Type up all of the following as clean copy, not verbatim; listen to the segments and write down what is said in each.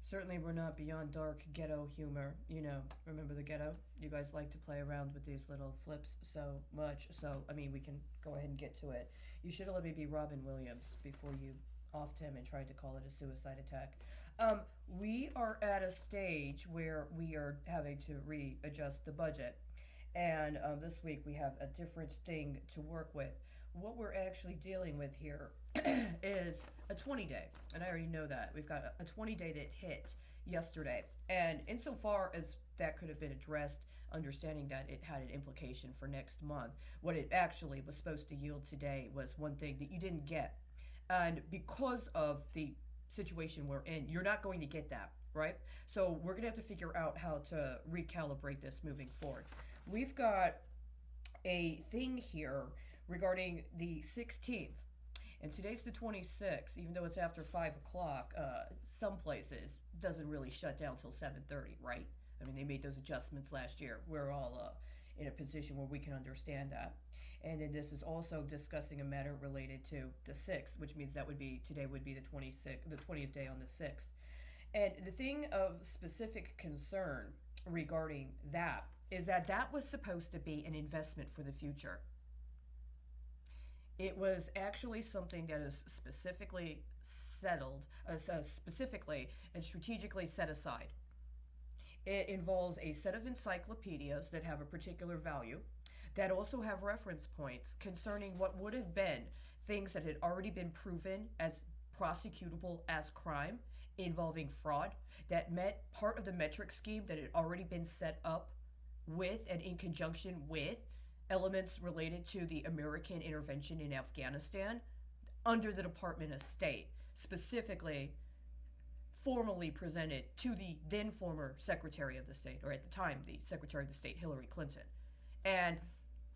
Certainly, we're not beyond dark ghetto humor. Remember the ghetto? You guys like to play around with these little flips so much. So, I mean, we can go ahead and get to it. You should have let me be Robin Williams before you offed him and tried to call it a suicide attack. We are at a stage where we are having to readjust the budget. And this week we have a different thing to work with. What we're actually dealing with here is a 20-day, and I already know that. We've got a 20-day that hit yesterday. And insofar as that could have been addressed, understanding that it had an implication for next month, what it actually was supposed to yield today was one thing that you didn't get. And because of the situation we're in, you're not going to get that, right? So we're going to have to figure out how to recalibrate this moving forward. We've got a thing here regarding the 16th. And today's the 26th, even though it's after 5 o'clock, some places doesn't really shut down till 7:30, right? I mean, they made those adjustments last year. We're all in a position where we can understand that. And then this is also discussing a matter related to the 6th, which means that would be today would be the 26th, the 20th day on the 6th. And the thing of specific concern regarding that is that that was supposed to be an investment for the future. It was actually something that is specifically settled, specifically and strategically set aside. It involves a set of encyclopedias that have a particular value, that also have reference points concerning what would have been things that had already been proven as prosecutable as crime involving fraud, that met part of the metric scheme that had already been set up with and in conjunction with elements related to the American intervention in Afghanistan under the Department of State, specifically formally presented to the then former Secretary of the State, or at the time, the Secretary of the State, Hillary Clinton. And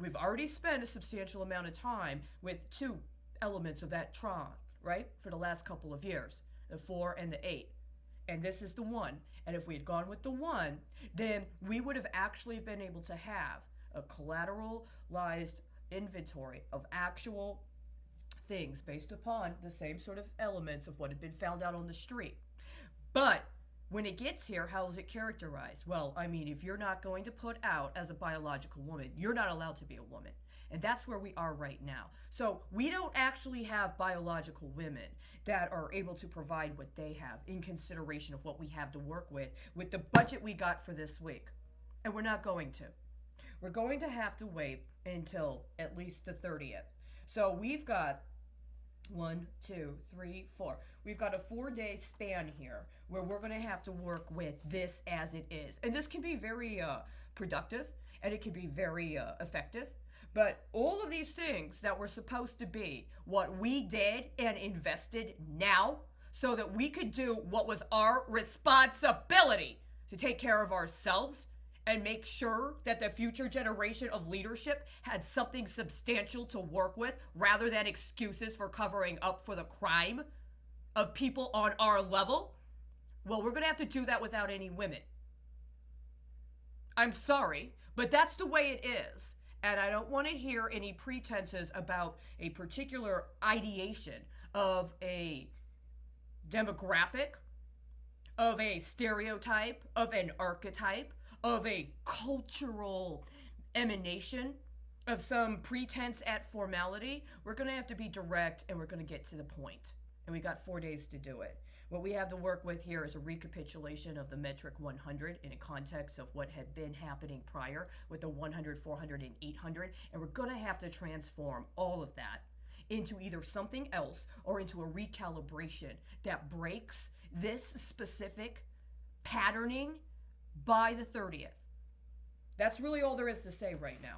we've already spent a substantial amount of time with two elements of that Tron, right, for the last couple of years, the 4 and the 8. And this is the 1. And if we had gone with the 1, then we would have actually been able to have a collateralized inventory of actual things based upon the same sort of elements of what had been found out on the street. But when it gets here, how is it characterized? Well, I mean, if you're not going to put out as a biological woman, you're not allowed to be a woman. And that's where we are right now. So we don't actually have biological women that are able to provide what they have in consideration of what we have to work with the budget we got for this week. And we're not going to. We're going to have to wait until at least the 30th. So we've got 1, 2, 3, 4. We've got a 4-day span here where we're going to have to work with this as it is. And this can be very productive, and it can be very effective. But all of these things that were supposed to be what we did and invested now so that we could do what was our responsibility to take care of ourselves and make sure that the future generation of leadership had something substantial to work with rather than excuses for covering up for the crime of people on our level. Well, we're going to have to do that without any women. I'm sorry, but that's the way it is. And I don't want to hear any pretenses about a particular ideation of a demographic, of a stereotype, of an archetype, of a cultural emanation, of some pretense at formality. We're going to have to be direct, and we're going to get to the point. And we got 4 days to do it. What we have to work with here is a recapitulation of the metric 100 in a context of what had been happening prior with the 100, 400, and 800. And we're going to have to transform all of that into either something else or into a recalibration that breaks this specific patterning by the 30th. That's really all there is to say right now.